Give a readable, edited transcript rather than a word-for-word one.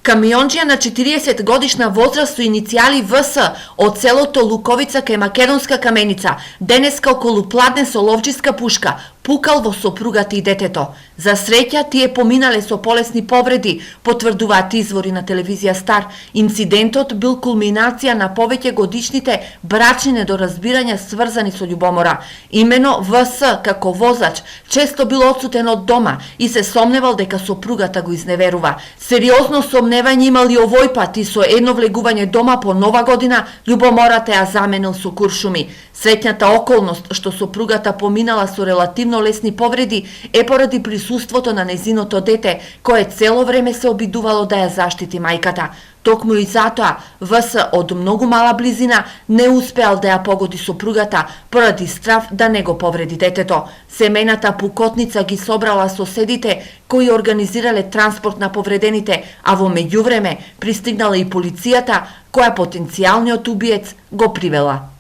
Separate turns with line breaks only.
Камионџија на 40 годишна возраст со иницијали ВС од селото Луковица кај Македонска Каменица, денеска околу Пладне со ловчиска пушка, пукал во сопругата и детето. За среќа, тие поминале со полесни повреди, потврдуваат извори на телевизија Стар. Инцидентот бил кулминација на повеќе годишните брачни недоразбирања сврзани со љубомора. Имено ВС, како возач, често бил отсутен од дома и се сомневал дека сопругата го изневерува. Сериозно сомневање имали овој пат и со едно влегување дома по Нова година, љубомората ја заменил со куршуми. Среќната околност што сопругата поминала со релативно лесни повреди е поради присуството на незиното дете, кое цело време се обидувало да ја заштити мајката. Токму и затоа ВС од многу мала близина не успеал да ја погоди сопругата поради страв да не го повреди детето. Семејната пукотница ги собрала соседите кои организирале транспорт на повредените, а во меѓувреме пристигнала и полицијата која потенцијалниот убиец го привела.